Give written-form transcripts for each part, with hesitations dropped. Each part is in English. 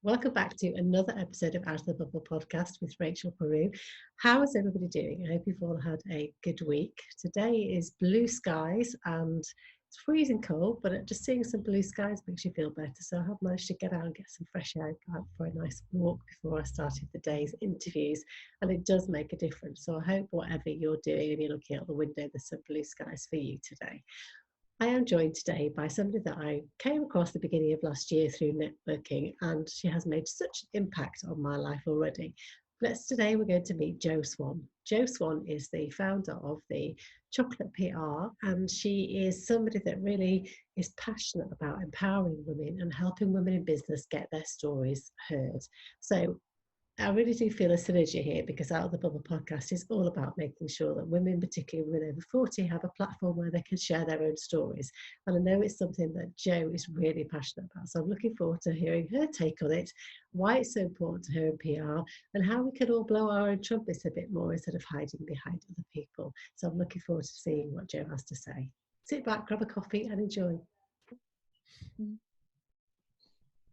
Welcome back to another episode of Out of the Bubble podcast with Rachel Peru. How is everybody doing? I hope you've all had a good week. Today is blue skies and it's freezing cold, but just seeing some blue skies makes you feel better. So I have managed to get out and get some fresh air out for a nice walk before I started the day's interviews, and it does make a difference. So I hope whatever you're doing and you're looking out the window, there's some blue skies for you today. I am joined today by somebody that I came across the beginning of last year through networking, and she has made such an impact on my life already. Today we're going to meet Jo Swann. Jo Swann is the founder of the Chocolate PR, and she is somebody that really is passionate about empowering women and helping women in business get their stories heard. So I really do feel a synergy here, because Out of the Bubble podcast is all about making sure that women, particularly women over 40, have a platform where they can share their own stories. And I know it's something that Jo is really passionate about. So I'm looking forward to hearing her take on it, why it's so important to her in PR, and how we can all blow our own trumpets a bit more instead of hiding behind other people. So I'm looking forward to seeing what Jo has to say. Sit back, grab a coffee and enjoy.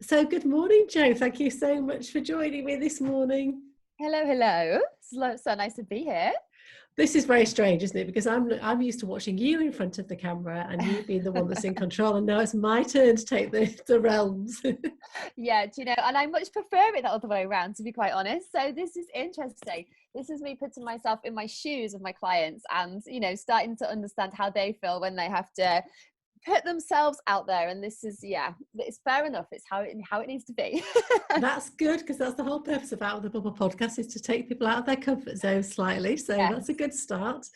So good morning, Jo. Thank you so much for joining me this morning. Hello. It's so nice to be here. This is very strange, isn't it? Because I'm used to watching you in front of the camera and you being the one that's in control, and now it's my turn to take the realms. Yeah, do you know, and I much prefer it the other way around, to be quite honest. So this is interesting. This is me putting myself in my shoes of my clients and, you know, starting to understand how they feel when they have to put themselves out there. And this is, it's fair enough. It's how it needs to be. That's good, because that's the whole purpose of Out of the Bubble podcast, is to take people out of their comfort zone slightly. So yes. That's a good start.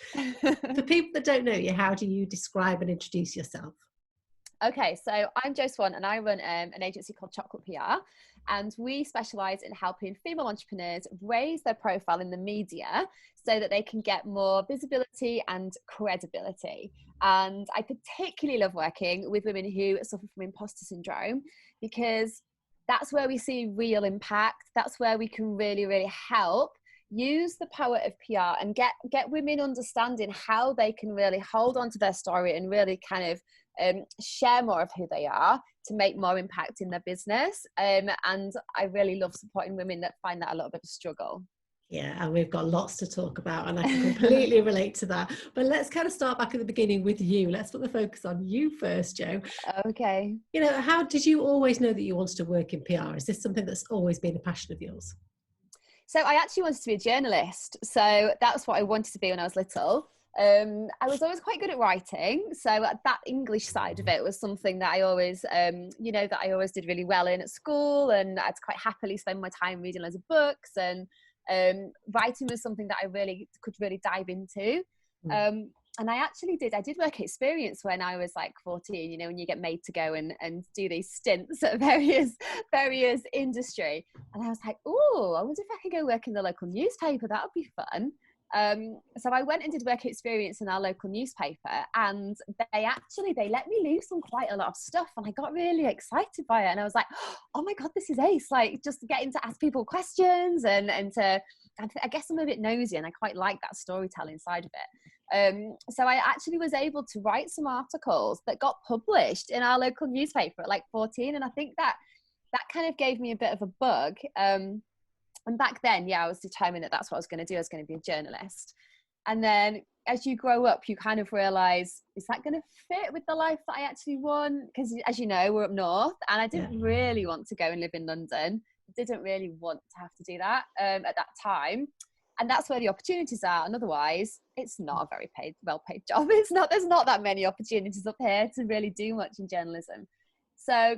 For people that don't know you, how do you describe and introduce yourself? Okay, so I'm Jo Swann and I run an agency called Chocolate PR, and we specialise in helping female entrepreneurs raise their profile in the media so that they can get more visibility and credibility. And I particularly love working with women who suffer from imposter syndrome, because that's where we see real impact. That's where we can really, really help use the power of PR and get women understanding how they can really hold on to their story and really kind of share more of who they are to make more impact in their business. And I really love supporting women that find that a little bit of a struggle. Yeah, and we've got lots to talk about, and I can completely relate to that. But let's kind of start back at the beginning with you. Let's put the focus on you first, Jo. Okay. You know, how did you always know that you wanted to work in PR? Is this something that's always been a passion of yours? So I actually wanted to be a journalist. So that's what I wanted to be when I was little. I was always quite good at writing, so that English side of it was something that I always, that I always did really well in at school, and I'd quite happily spend my time reading loads of books, and writing was something that I really could dive into. And I did work experience when I was like 14, you know, when you get made to go and do these stints at various industry. And I was like, oh, I wonder if I could go work in the local newspaper. That would be fun. So I went and did work experience in our local newspaper, and they let me loose on quite a lot of stuff, and I got really excited by it, and I was like, oh my god, this is ace. Like, just getting to ask people questions and I guess I'm a bit nosy, and I quite like that storytelling side of it. So I actually was able to write some articles that got published in our local newspaper at like 14, and I think that kind of gave me a bit of a bug. And back then, I was determined that that's what I was going to do. I was going to be a journalist. And then as you grow up, you kind of realize, is that going to fit with the life that I actually want? Because as you know, we're up north, and I didn't really want to go and live in London. I didn't really want to have to do that at that time. And that's where the opportunities are. And otherwise, it's not a very well-paid job. There's not that many opportunities up here to really do much in journalism. So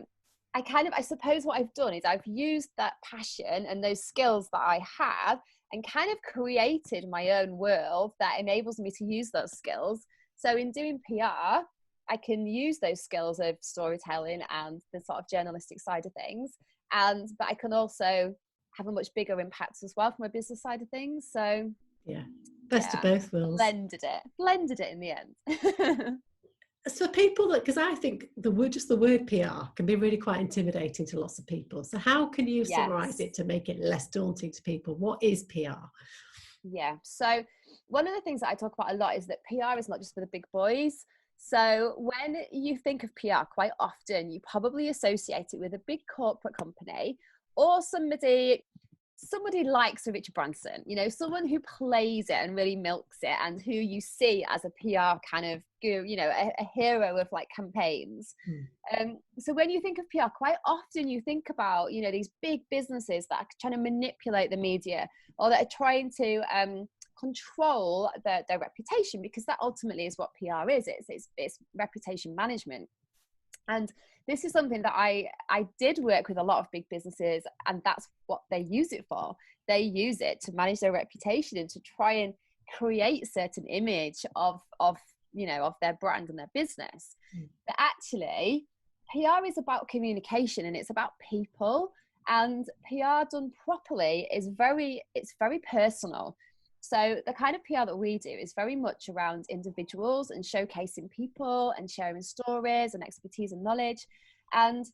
I suppose what I've done is I've used that passion and those skills that I have and kind of created my own world that enables me to use those skills. So in doing PR, I can use those skills of storytelling and the sort of journalistic side of things. But I can also have a much bigger impact as well from a business side of things. So best of both worlds. Blended it in the end. So people because I think the word PR can be really quite intimidating to lots of people. So how can you summarize it to make it less daunting to people? What is PR? Yeah. So one of the things that I talk about a lot is that PR is not just for the big boys. So when you think of PR, quite often you probably associate it with a big corporate company or somebody likes a Richard Branson, you know, someone who plays it and really milks it, and who you see as a PR kind of guru, you know, a hero of like campaigns. So when you think of PR, quite often you think about, you know, these big businesses that are trying to manipulate the media, or that are trying to control their reputation, because that ultimately is what PR is. It's reputation management. And this is something that I did work with a lot of big businesses, and that's what they use it for. They use it to manage their reputation and to try and create a certain image of you know, of their brand and their business. But actually, PR is about communication, and it's about people. And PR done properly is very personal. So the kind of PR that we do is very much around individuals and showcasing people and sharing stories and expertise and knowledge. And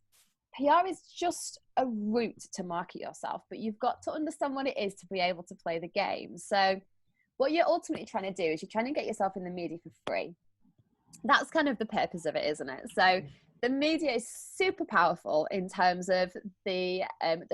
PR is just a route to market yourself, but you've got to understand what it is to be able to play the game. So what you're ultimately trying to do is you're trying to get yourself in the media for free. That's kind of the purpose of it, isn't it? So the media is super powerful in terms of the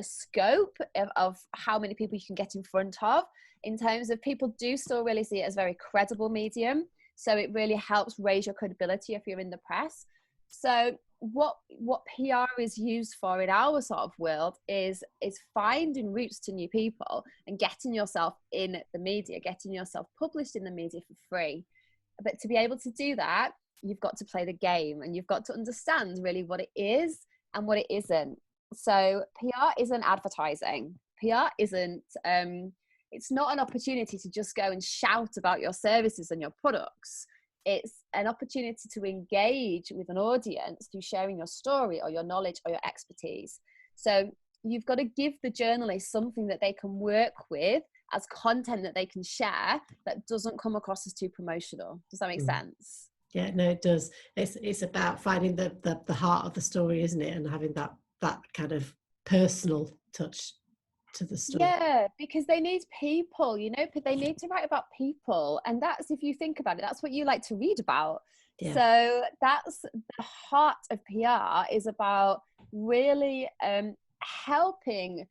scope of how many people you can get in front of. In terms of, people do still really see it as a very credible medium. So it really helps raise your credibility if you're in the press. So what PR is used for in our sort of world is finding routes to new people and getting yourself in the media, getting yourself published in the media for free. But to be able to do that, you've got to play the game, and you've got to understand really what it is and what it isn't. So PR isn't advertising. PR isn't, it's not an opportunity to just go and shout about your services and your products. It's an opportunity to engage with an audience through sharing your story or your knowledge or your expertise. So you've got to give the journalist something that they can work with as content that they can share that doesn't come across as too promotional. Does that make sense? Yeah, no, it does. It's about finding the heart of the story, isn't it? And having that kind of personal touch to the story. Yeah, because they need people, you know, they need to write about people. And that's, if you think about it, that's what you like to read about. Yeah. So that's the heart of PR, is about really helping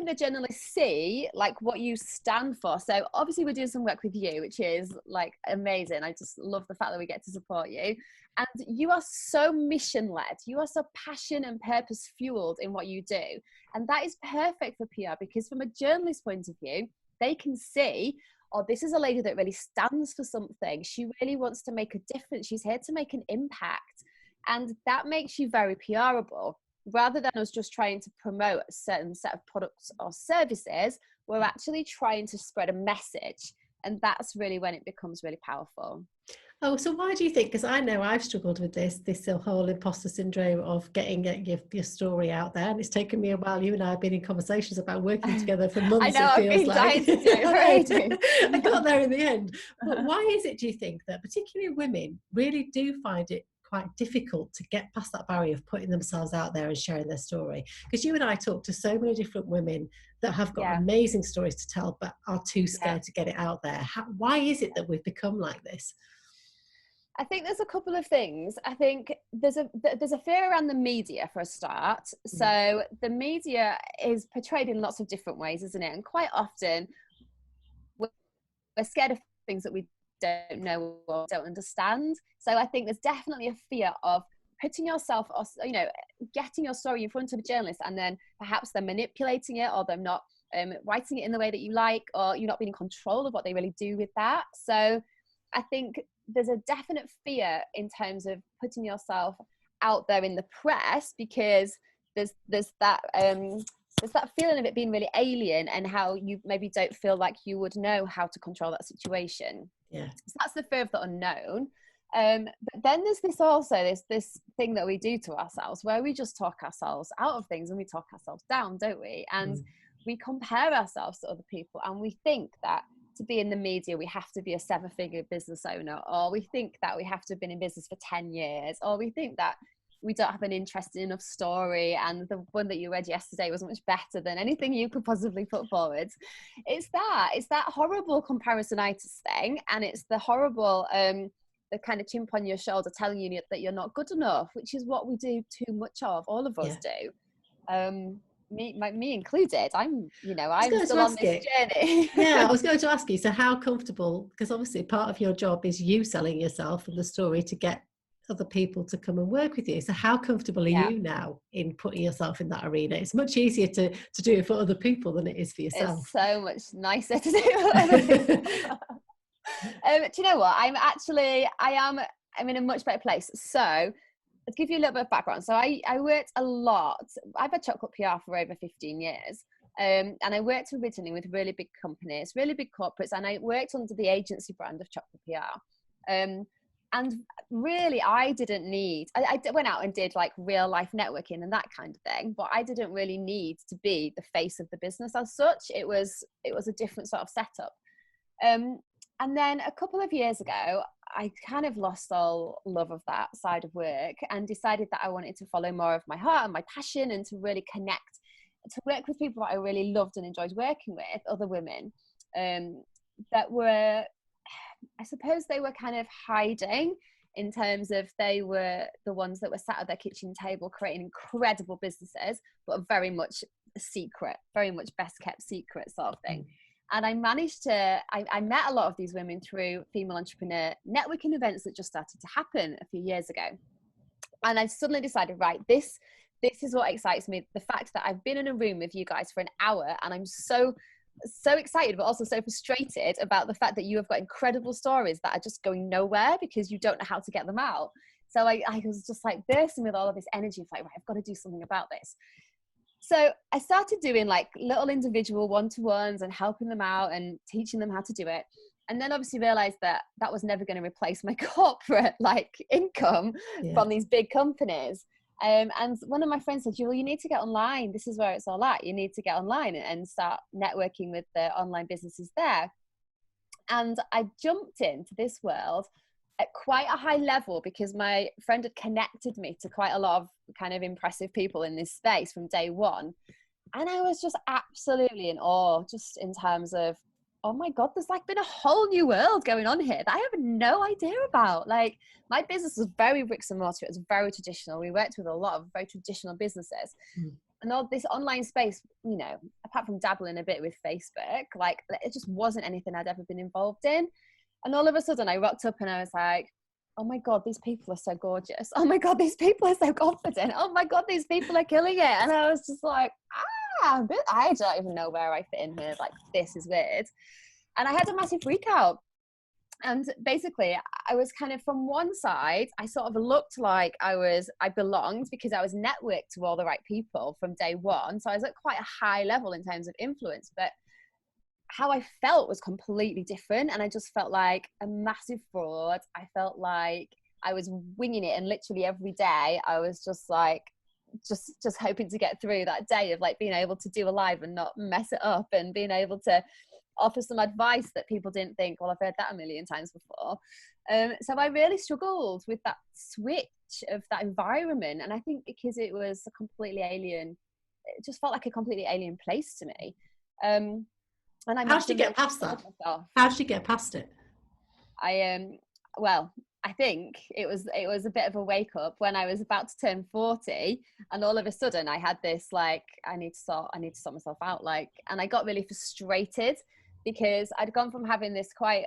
the journalists see like what you stand for. So obviously we're doing some work with you, which is like amazing. I just love the fact that we get to support you, and you are so mission led, you are so passion and purpose fueled in what you do, and that is perfect for PR, because from a journalist point of view, they can see, oh, this is a lady that really stands for something, she really wants to make a difference, she's here to make an impact. And that makes you very PRable. Rather than us just trying to promote a certain set of products or services, we're actually trying to spread a message. And that's really when it becomes really powerful. Oh, so why do you think, because I know I've struggled with this whole imposter syndrome of getting your story out there, and it's taken me a while. You and I have been in conversations about working together for months. I know, it feels I've been dying to do it. I got there in the end. But why is it, do you think, that particularly women really do find it quite difficult to get past that barrier of putting themselves out there and sharing their story? Because you and I talk to so many different women that have got amazing stories to tell, but are too scared to get it out there. Why is it that we've become like this? I think there's a couple of things. I think there's a fear around the media for a start. So the media is portrayed in lots of different ways, isn't it? And quite often we're scared of things that we don't know or don't understand. So I think there's definitely a fear of putting yourself, or, you know, getting your story in front of a journalist, and then perhaps they're manipulating it, or they're not writing it in the way that you like, or you're not being in control of what they really do with that. So I think there's a definite fear in terms of putting yourself out there in the press, because there's that feeling of it being really alien, and how you maybe don't feel like you would know how to control that situation. Yeah. So that's the fear of the unknown. But then there's this thing that we do to ourselves, where we just talk ourselves out of things, and we talk ourselves down, don't we? And we compare ourselves to other people, and we think that to be in the media, we have to be a 7-figure business owner, or we think that we have to have been in business for 10 years, or we think that we don't have an interesting enough story, and the one that you read yesterday was much better than anything you could possibly put forward. It's that horrible comparisonitis thing, and it's the horrible, the kind of chimp on your shoulder telling you that you're not good enough, which is what we do too much of, all of us do. me included. I'm going to still on ask this you. journey. Yeah, I was going to ask you, so how comfortable, because obviously part of your job is you selling yourself and the story to get other people to come and work with you. So how comfortable are Yeah, you now in putting yourself in that arena? It's much easier to do it for other people than it is for yourself. it's so much nicer to do for other people. Do you know what? I'm in a much better place. So I'll give you a little bit of background. So I worked a lot. I've had chocolate PR for over 15 years. And I worked originally with really big companies, really big corporates, and I worked under the agency brand of Chocolate PR. And really, I didn't need, I went out and did like real life networking and that kind of thing, but I didn't really need to be the face of the business as such. It was a different sort of setup. And then a couple of years ago, I kind of lost all love of that side of work and decided that I wanted to follow more of my heart and my passion and to really connect, to work with people that I really loved and enjoyed working with, other women that were, I suppose they were kind of hiding in terms of they were the ones that were sat at their kitchen table creating incredible businesses, but very much a secret, very much best kept secret sort of thing. And I managed to, I met a lot of these women through female entrepreneur networking events that just started to happen a few years ago. And I suddenly decided, right, this is what excites me. The fact that I've been in a room with you guys for an hour and I'm so excited, but also so frustrated about the fact that you have got incredible stories that are just going nowhere because you don't know how to get them out. So I was just like bursting with all of this energy of like, right, I've got to do something about this. So I started doing like little individual one-to-ones and helping them out and teaching them how to do it. And then obviously realized that that was never going to replace my corporate like income from these big companies. And one of my friends said, "Well, you need to get online. This is where it's all at. You need to get online and start networking with the online businesses there." And I jumped into this world at quite a high level because my friend had connected me to quite a lot of kind of impressive people in this space from day one. And I was just absolutely in awe, just in terms of, oh my God, there's like been a whole new world going on here that I have no idea about. Like my business was very bricks and mortar. It was very traditional. We worked with a lot of very traditional businesses. And all this online space, you know, apart from dabbling a bit with Facebook, like it just wasn't anything I'd ever been involved in. And all of a sudden I rocked up and I was like, oh my God, these people are so gorgeous. Oh my God, these people are so confident. Oh my God, these people are killing it. And I was just like, I don't even know where I fit in here. Like, this is weird. And I had a massive freak out. And basically I was kind of, from one side, I sort of looked like I belonged because I was networked to all the right people from day one. So I was at quite a high level in terms of influence, but how I felt was completely different. And I just felt like a massive fraud. I felt like I was winging it. And literally every day I was just like, just hoping to get through that day of like being able to do a live and not mess it up and being able to offer some advice that people didn't think, well, I've heard that a million times before. So I really struggled with that switch of that environment. And I think because it was a completely alien, it just felt like a completely alien place to me. And how did you get past that? How did you get past it? Well, I think it was a bit of a wake up when I was about to turn 40, and all of a sudden I had this like, I need to sort myself out, like, and I got really frustrated because I'd gone from having this quite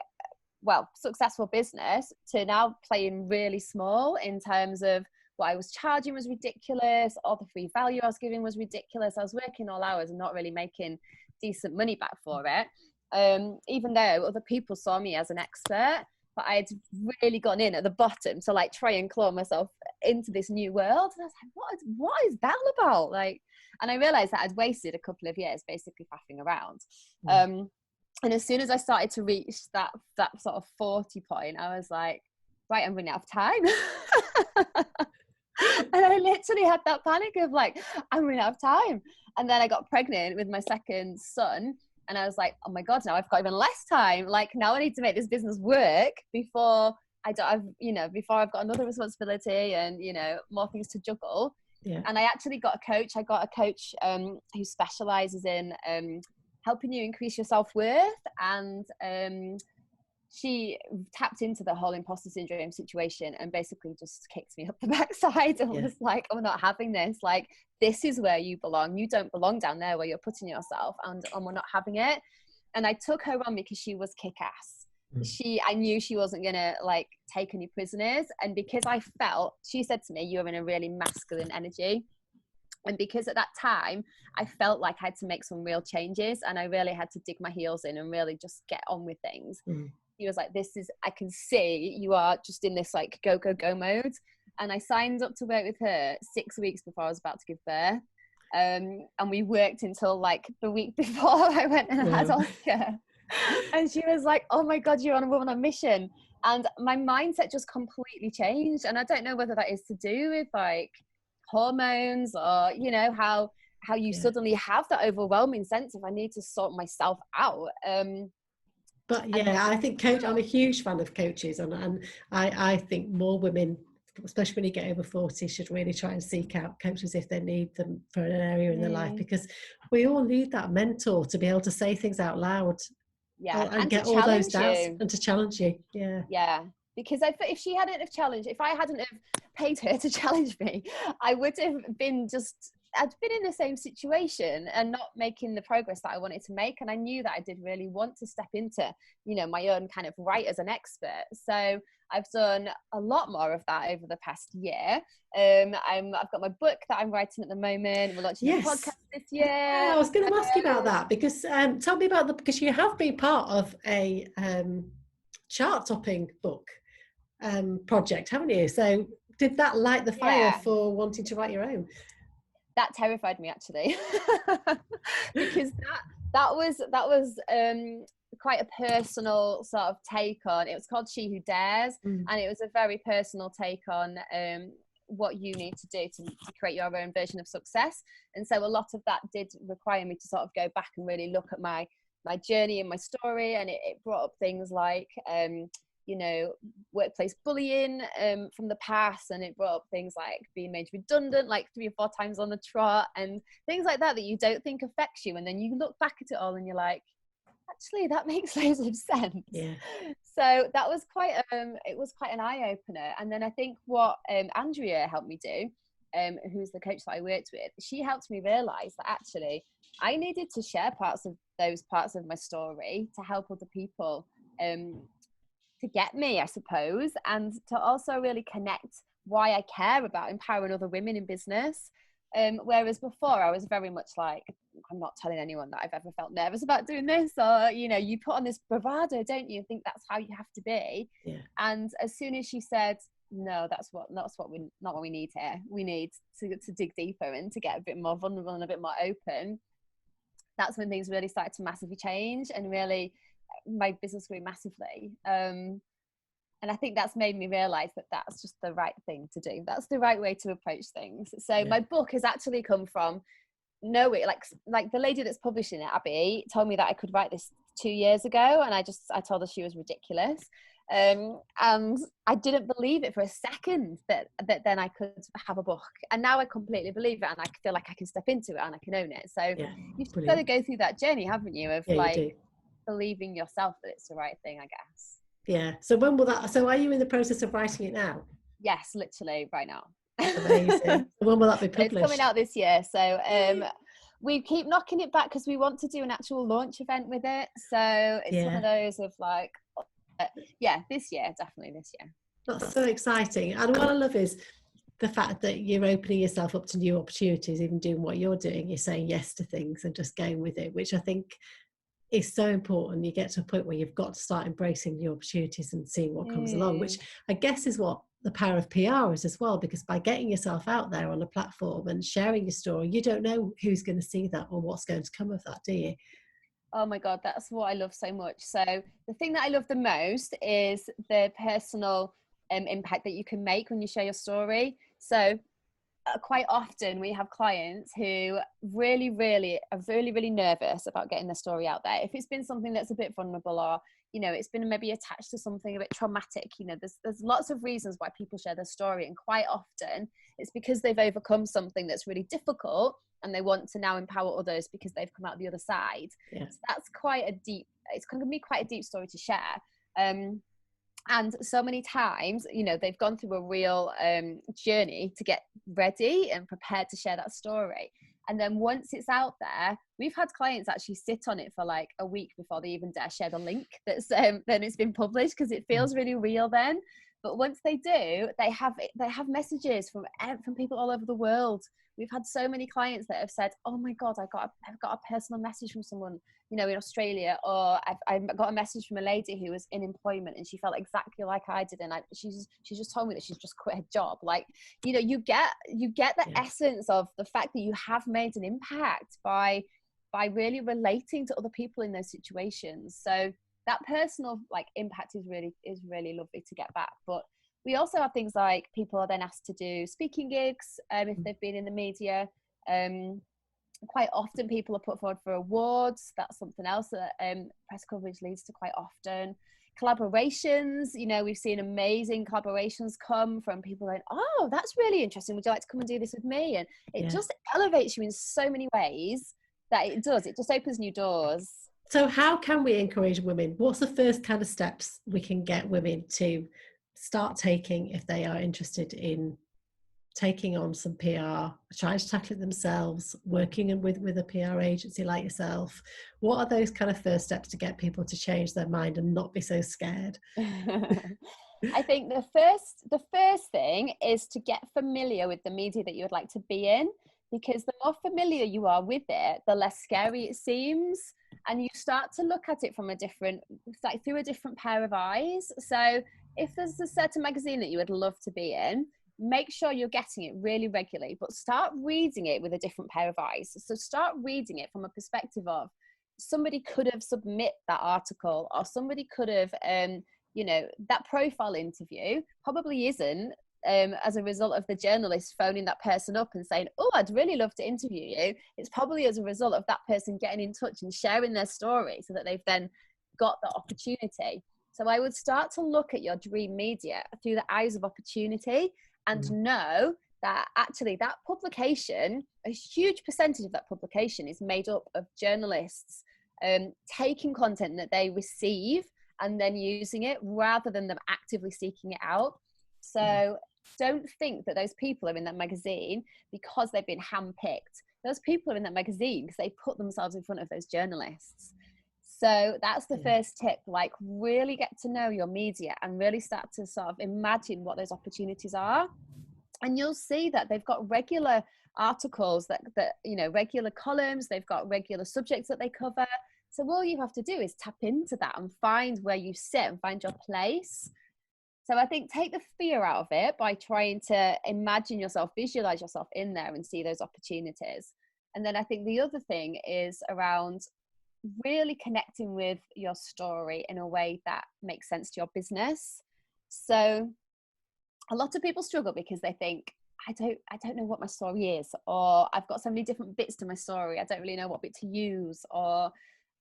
successful business to now playing really small in terms of what I was charging was ridiculous, all the free value I was giving was ridiculous. I was working all hours and not really making decent money back for it, even though other people saw me as an expert. But I'd really gone in at the bottom to like try and claw myself into this new world. And I was like, what is that all about? Like, and I realized that I'd wasted a couple of years basically faffing around. And as soon as I started to reach that sort of 40 point, I was like, right, I'm running out of time. And I literally had that panic of like, I'm running out of time. And then I got pregnant with my second son. And I was like, oh my God, now I've got even less time. Like, now I need to make this business work before I've got another responsibility and, you know, more things to juggle. Yeah. And I actually got a coach. I got a coach who specializes in helping you increase your self-worth and she tapped into the whole imposter syndrome situation and basically just kicked me up the backside and was like, I'm not having this. Like, this is where you belong. You don't belong down there where you're putting yourself, and we're not having it. And I took her on because she was kick-ass. I knew she wasn't gonna like take any prisoners, and because she said to me, you're in a really masculine energy. And because at that time I felt like I had to make some real changes, and I really had to dig my heels in and really just get on with things. He was like, I can see you are just in this like go mode. And I signed up to work with her 6 weeks before I was about to give birth. And we worked until like the week before I went and had Oscar. And she was like, oh my God, you're on a woman on mission. And my mindset just completely changed. And I don't know whether that is to do with like hormones, or, you know, how you suddenly have that overwhelming sense of I need to sort myself out. But yeah, I think I'm a huge fan of coaches, and I think more women, especially when you get over 40, should really try and seek out coaches if they need them for an area in their life, because we all need that mentor to be able to say things out loud, and get all those doubts and to challenge you. Because if she hadn't have challenged, if I hadn't have paid her to challenge me, I would have been I'd been in the same situation and not making the progress that I wanted to make. And I knew that I did really want to step into, you know, my own kind of right as an expert. So I've done a lot more of that over the past year. I've got my book that I'm writing at the moment. We're launching a podcast this year. Yeah, I was going to ask you about that, because tell me about because you have been part of a chart-topping book project, haven't you? So did that light the fire for wanting to write your own? That terrified me, actually, because that was quite a personal sort of take on. It was called She Who Dares, and it was a very personal take on what you need to do to create your own version of success. And so a lot of that did require me to sort of go back and really look at my journey and my story, and it brought up things like you know, workplace bullying from the past, and it brought up things like being made redundant like 3 or 4 times on the trot, and things like that you don't think affects you, and then you look back at it all and you're like, actually that makes loads of sense. So that was quite it was quite an eye-opener. And then I think what Andrea helped me do, who's the coach that I worked with, she helped me realize that actually I needed to share those parts of my story to help other people to get me, I suppose, and to also really connect why I care about empowering other women in business. Whereas before I was very much like, I'm not telling anyone that I've ever felt nervous about doing this, or, you know, you put on this bravado, don't you, think that's how you have to be. And as soon as she said, no, that's not what we need here, we need to dig deeper and to get a bit more vulnerable and a bit more open, that's when things really started to massively change, and really my business grew massively. And I think that's made me realize that that's just the right thing to do. That's the right way to approach things. So my book has actually come from like the lady that's publishing it, Abby, told me that I could write this 2 years ago, and I told her she was ridiculous. And I didn't believe it for a second that then I could have a book, and now I completely believe it, and I feel like I can step into it and I can own it. So you've got to go through that journey, haven't you, of believing yourself that it's the right thing, I guess. So when will that, so are you in the process of writing it now? Yes, literally right now. Amazing. When will that be published? It's coming out this year, so we keep knocking it back because we want to do an actual launch event with it. So it's one of those of like, this year, definitely this year. That's so exciting. And what I love is the fact that you're opening yourself up to new opportunities, even doing what you're doing. You're saying yes to things and just going with it, which I think is so important. You get to a point where you've got to start embracing new opportunities and seeing what comes along, which I guess is what the power of PR is as well, because by getting yourself out there on a platform and sharing your story, you don't know who's going to see that or what's going to come of that, do you? Oh my God, that's what I love so much. So the thing that I love the most is the personal impact that you can make when you share your story. So quite often we have clients who really nervous about getting their story out there. If it's been something that's a bit vulnerable, or, you know, it's been maybe attached to something a bit traumatic, you know, there's lots of reasons why people share their story. And quite often it's because they've overcome something that's really difficult and they want to now empower others because they've come out the other side. So that's it's going to be quite a deep story to share. And so many times, you know, they've gone through a real journey to get ready and prepared to share that story. And then once it's out there, we've had clients actually sit on it for like a week before they even dare share the link that's then it's been published, because it feels really real then. But once they do, they have messages from people all over the world. We've had so many clients that have said, "Oh my God, I've got a personal message from someone, you know, in Australia," or I've got a message from a lady who was in employment and she felt exactly like I did, and she's just told me that she's just quit her job. Like, you know, you get the essence of the fact that you have made an impact by really relating to other people in those situations. So that personal like impact is really lovely to get back. But we also have things like people are then asked to do speaking gigs if they've been in the media. Quite often people are put forward for awards. That's something else that press coverage leads to quite often. Collaborations, you know, we've seen amazing collaborations come from people going, "Oh, that's really interesting. Would you like to come and do this with me?" And it just elevates you in so many ways that it just opens new doors. So how can we encourage women? What's the first kind of steps we can get women to start taking if they are interested in taking on some PR, trying to tackle it themselves, working with a PR agency like yourself? What are those kind of first steps to get people to change their mind and not be so scared? I think the first thing is to get familiar with the media that you would like to be in, because the more familiar you are with it, the less scary it seems, and you start to look at it from through a different pair of eyes. So if there's a certain magazine that you would love to be in, make sure you're getting it really regularly, but start reading it with a different pair of eyes. So start reading it from a perspective of somebody could have submit that article, or somebody could have, you know, that profile interview probably isn't as a result of the journalist phoning that person up and saying, "Oh, I'd really love to interview you." It's probably as a result of that person getting in touch and sharing their story so that they've then got the opportunity. So I would start to look at your dream media through the eyes of opportunity, and know that actually that publication, a huge percentage of that publication is made up of journalists taking content that they receive and then using it rather than them actively seeking it out. So don't think that those people are in that magazine because they've been handpicked. Those people are in that magazine because they put themselves in front of those journalists. So that's the first tip, like really get to know your media and really start to sort of imagine what those opportunities are. And you'll see that they've got regular articles that you know, regular columns, they've got regular subjects that they cover. So all you have to do is tap into that and find where you sit and find your place. So I think take the fear out of it by trying to imagine yourself, visualize yourself in there and see those opportunities. And then I think the other thing is around really connecting with your story in a way that makes sense to your business. So a lot of people struggle because they think, I don't know what my story is, or I've got so many different bits to my story, I don't really know what bit to use, or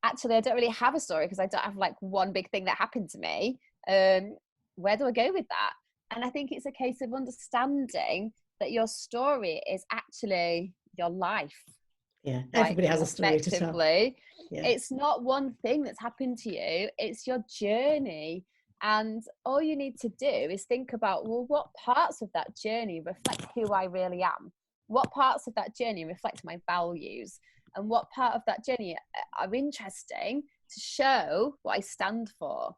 actually I don't really have a story because I don't have like one big thing that happened to me. Where do I go with that? And I think it's a case of understanding that your story is actually your life. Yeah, everybody has a story to tell. It's not one thing that's happened to you, it's your journey. And all you need to do is think about, well, what parts of that journey reflect who I really am? What parts of that journey reflect my values? And what part of that journey are interesting to show what I stand for?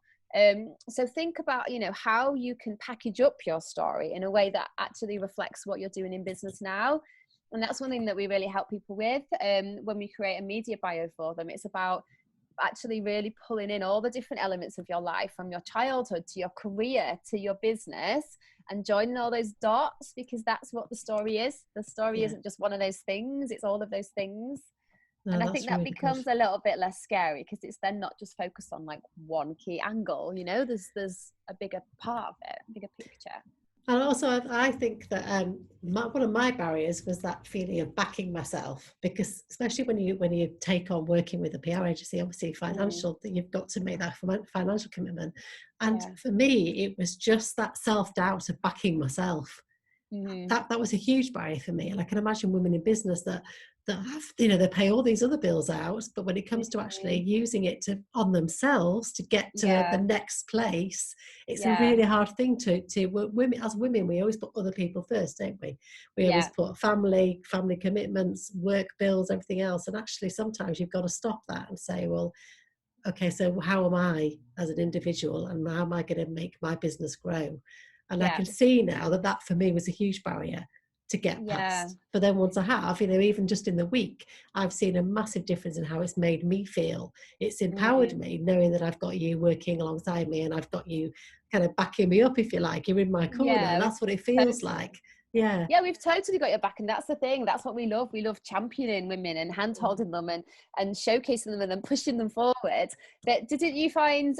So think about, you know, how you can package up your story in a way that actually reflects what you're doing in business now. And that's one thing that we really help people with when we create a media bio for them. It's about actually really pulling in all the different elements of your life, from your childhood to your career to your business, and joining all those dots, because that's what the story is. The story isn't just one of those things, it's all of those things. No, and I think that really becomes a little bit less scary because it's then not just focused on like one key angle, you know, there's a bigger part of it, a bigger picture. And also, I think that one of my barriers was that feeling of backing myself, because especially when you take on working with a PR agency, obviously financial, that you've got to make that financial commitment. And for me, it was just that self-doubt of backing myself. That was a huge barrier for me. And I can imagine women in business that that have, you know, they pay all these other bills out, but when it comes to actually using it to on themselves to get to the next place, it's a really hard thing to women, as women, we always put other people first, don't we? We always put family commitments, work bills, everything else. And actually sometimes you've got to stop that and say, well, okay, so how am I as an individual, and how am I going to make my business grow? And I can see now that for me was a huge barrier to get past. But then once I have, you know, even just in the week, I've seen a massive difference in how it's made me feel. It's empowered me knowing that I've got you working alongside me, and I've got you kind of backing me up, if you like. You're in my corner. That's what it feels like. Yeah, we've totally got your back, and that's the thing. That's what we love. We love championing women and hand-holding them and showcasing them and then pushing them forward. But didn't you find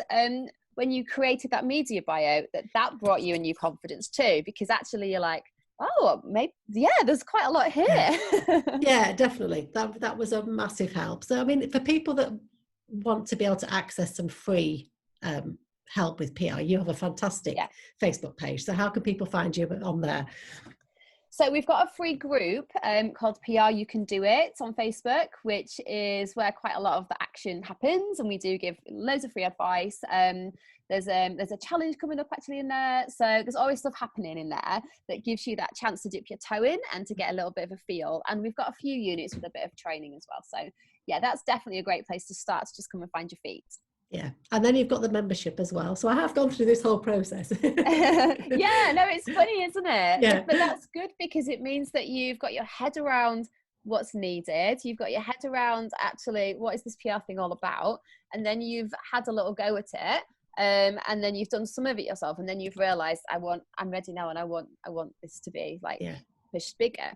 when you created that media bio that brought you a new confidence too? Because actually you're like, oh, maybe, there's quite a lot here. Yeah, definitely. That was a massive help. So, I mean, for people that want to be able to access some free help with PR, you have a fantastic Facebook page. So how can people find you on there? So we've got a free group called PR You Can Do It on Facebook, which is where quite a lot of the action happens, and we do give loads of free advice. There's a challenge coming up actually in there, so there's always stuff happening in there that gives you that chance to dip your toe in and to get a little bit of a feel. And we've got a few units with a bit of training as well. So yeah, that's definitely a great place to start, to just come and find your feet. Yeah, and then you've got the membership as well. So I have gone through this whole process. Yeah, no, it's funny, isn't it? Yeah. But that's good, because it means that you've got your head around what's needed. You've got your head around actually what is this PR thing all about, and then you've had a little go at it, and then you've done some of it yourself, and then you've realised I'm ready now, and I want this to be like pushed bigger.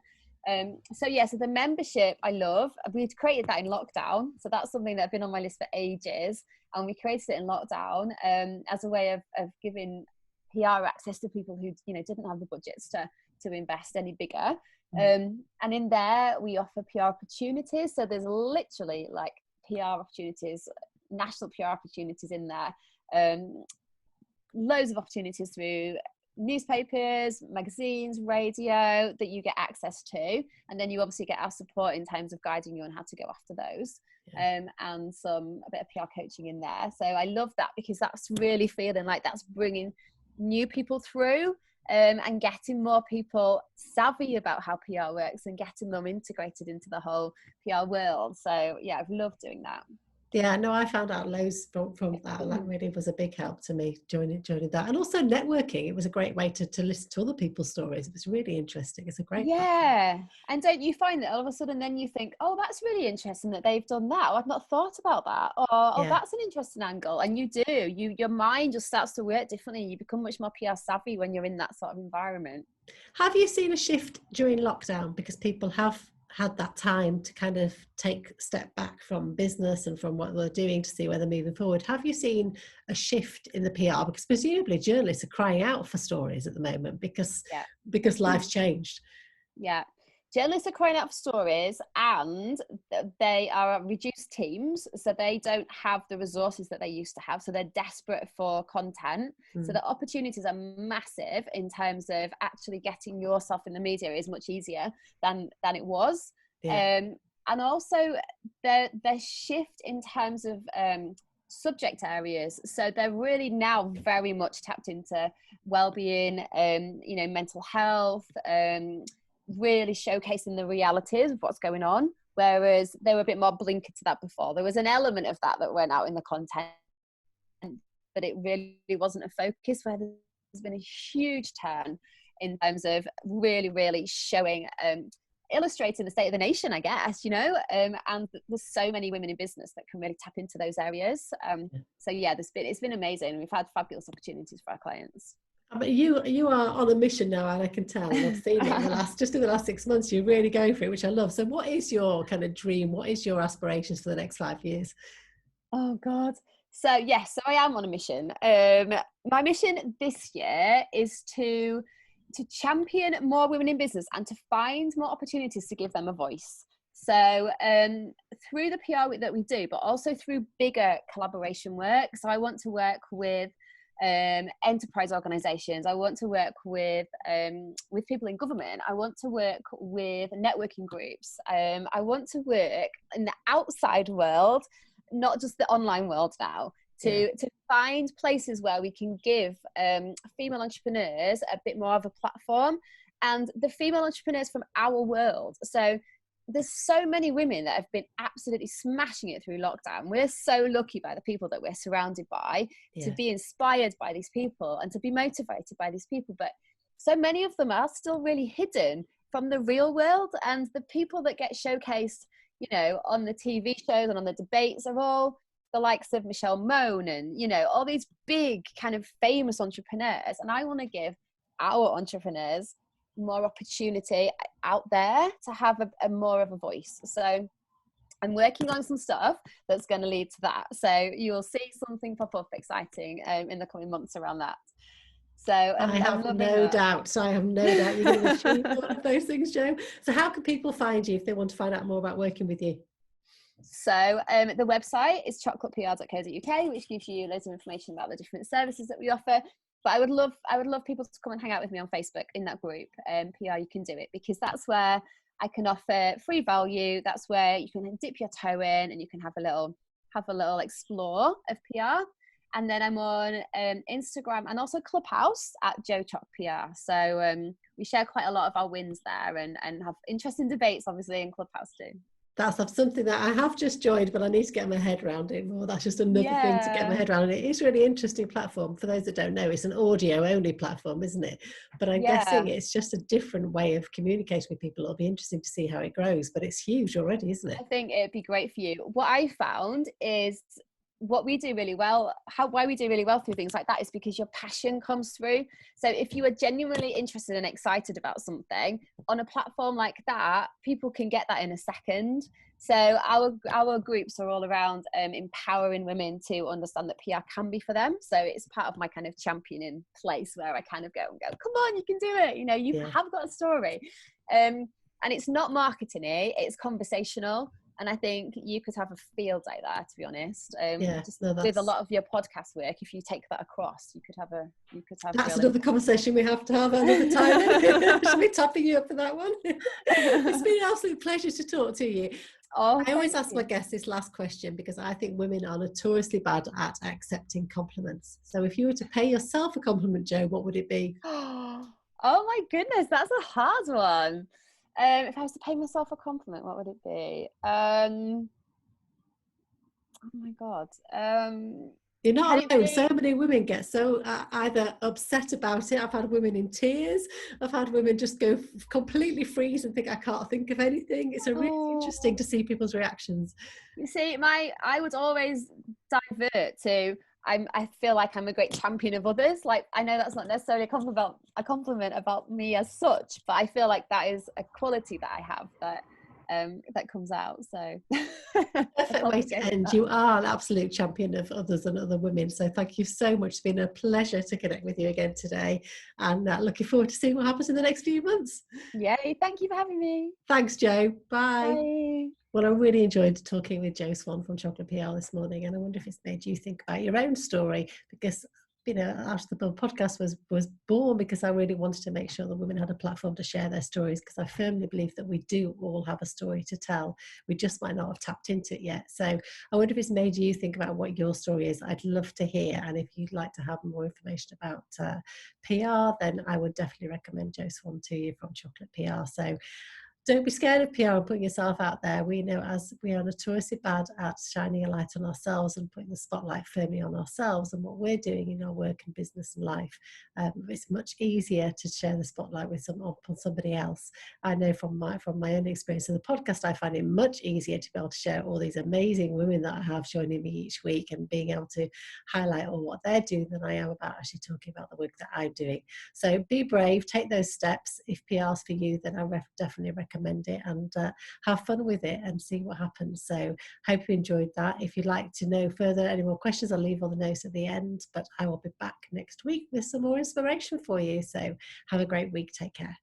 So the membership I love. We'd created that in lockdown, so that's something that's been on my list for ages, and we created it in lockdown as a way of giving PR access to people who, you know, didn't have the budgets to invest any bigger. And in there we offer PR opportunities, so there's literally like PR opportunities, national PR opportunities in there, loads of opportunities through newspapers, magazines, radio that you get access to, and then you obviously get our support in terms of guiding you on how to go after those, and a bit of PR coaching in there. So I love that, because that's really feeling like that's bringing new people through, and getting more people savvy about how PR works and getting them integrated into the whole PR world. So yeah, I've loved doing that. Yeah, no, I found out loads from that. That really was a big help to me joining that. And also networking. It was a great way to listen to other people's stories. It was really interesting. It's a great platform. And don't you find that all of a sudden then you think, oh, that's really interesting that they've done that, or I've not thought about that, or oh, that's an interesting angle. And you do. Your mind just starts to work differently, and you become much more PR savvy when you're in that sort of environment. Have you seen a shift during lockdown, because people have had that time to kind of take a step back from business and from what they're doing to see where they're moving forward? Have you seen a shift in the PR? Because presumably journalists are crying out for stories at the moment, because life's changed. Yeah. Journalists are crying out for stories, and they are reduced teams, so they don't have the resources that they used to have, so they're desperate for content. So the opportunities are massive in terms of actually getting yourself in the media is much easier than it was. And also the shift in terms of subject areas, so they're really now very much tapped into well-being, mental health, really showcasing the realities of what's going on, whereas they were a bit more blinkered to that before. There was an element of that went out in the content, but it really wasn't a focus, where there's been a huge turn in terms of really, really showing, illustrating the state of the nation, I guess, and there's so many women in business that can really tap into those areas. So yeah, it's been amazing. We've had fabulous opportunities for our clients. But you are on a mission now, and I can tell. I've seen it in the last 6 months. You're really going for it, which I love. So, what is your kind of dream? What is your aspirations for the next 5 years? Oh God! So I am on a mission. My mission this year is to champion more women in business and to find more opportunities to give them a voice. So through the PR that we do, but also through bigger collaboration work. So I want to work with enterprise organizations. I want to work with people in government. I want to work with networking groups. I want to work in the outside world, not just the online world now, to find places where we can give female entrepreneurs a bit more of a platform, and the female entrepreneurs from our world. So there's so many women that have been absolutely smashing it through lockdown. We're so lucky by the people that we're surrounded by, to be inspired by these people and to be motivated by these people. But so many of them are still really hidden from the real world, and the people that get showcased, you know, on the TV shows and on the debates are all the likes of Michelle Mone and, you know, all these big kind of famous entrepreneurs. And I want to give our entrepreneurs more opportunity out there to have a more of a voice. So I'm working on some stuff that's going to lead to that. So you'll see something pop up exciting in the coming months around that. So I have no doubt you're going to achieve all of those things, Jo. So how can people find you if they want to find out more about working with you? So the website is chocolatepr.co.uk, which gives you loads of information about the different services that we offer. But I would love people to come and hang out with me on Facebook in that group, PR You Can Do It, because that's where I can offer free value. That's where you can dip your toe in and you can have a little explore of PR. And then I'm on Instagram and also Clubhouse at JoChocPR. So we share quite a lot of our wins there and have interesting debates, obviously, in Clubhouse too. That's something that I have just joined, but I need to get my head around it more. That's just another thing to get my head around. It is a really interesting platform. For those that don't know, it's an audio only platform, isn't it? But I'm guessing it's just a different way of communicating with people. It'll be interesting to see how it grows, but it's huge already, isn't it? I think it'd be great for you. What I found is what we do really well, why we do really well through things like that is because your passion comes through. So if you are genuinely interested and excited about something on a platform like that, people can get that in a second. So our groups are all around empowering women to understand that PR can be for them. So it's part of my kind of championing place where I kind of go, come on, you can do it. You know, you have got a story. And it's not marketing-y, it's conversational. And I think you could have a field day there, to be honest. With a lot of your podcast work, if you take that across, you could have. That's another conversation we have to have another time. Should be tapping you up for that one. It's been an absolute pleasure to talk to you. I always ask my guests this last question because I think women are notoriously bad at accepting compliments. So if you were to pay yourself a compliment, Jo, what would it be? Oh my goodness, that's a hard one. If I was to pay myself a compliment, what would it be? Oh my God. You're not alone. So many women get so either upset about it. I've had women in tears. I've had women just go completely freeze and think, I can't think of anything. It's really interesting to see people's reactions. You see, I would always divert to, I feel like I'm a great champion of others. Like, I know that's not necessarily a compliment about me as such, but I feel like that is a quality that I have that comes out. So perfect way to end. You are an absolute champion of others and other women. So thank you so much. It's been a pleasure to connect with you again today, and looking forward to seeing what happens in the next few months. Yay! Thank you for having me. Thanks, Jo. Bye. Bye. Well, I really enjoyed talking with Jo Swann from Chocolate PR this morning, and I wonder if it's made you think about your own story, because After the podcast was born because I really wanted to make sure that women had a platform to share their stories, because I firmly believe that we do all have a story to tell. We just might not have tapped into it yet. So I wonder if it's made you think about what your story is. I'd love to hear. And if you'd like to have more information about PR, then I would definitely recommend Jo Swann to you from Chocolate PR. So don't be scared of PR and putting yourself out there. We know as we are notoriously bad at shining a light on ourselves and putting the spotlight firmly on ourselves and what we're doing in our work and business and life. It's much easier to share the spotlight with on somebody else. I know from my own experience in the podcast, I find it much easier to be able to share all these amazing women that I have joining me each week and being able to highlight all what they're doing than I am about actually talking about the work that I'm doing. So be brave, take those steps. If PR's for you, then I definitely recommend it, and have fun with it and see what happens. So hope you enjoyed that. If you'd like to know further, any more questions, I'll leave all the notes at the end, but I will be back next week with some more inspiration for you. So have a great week. Take care.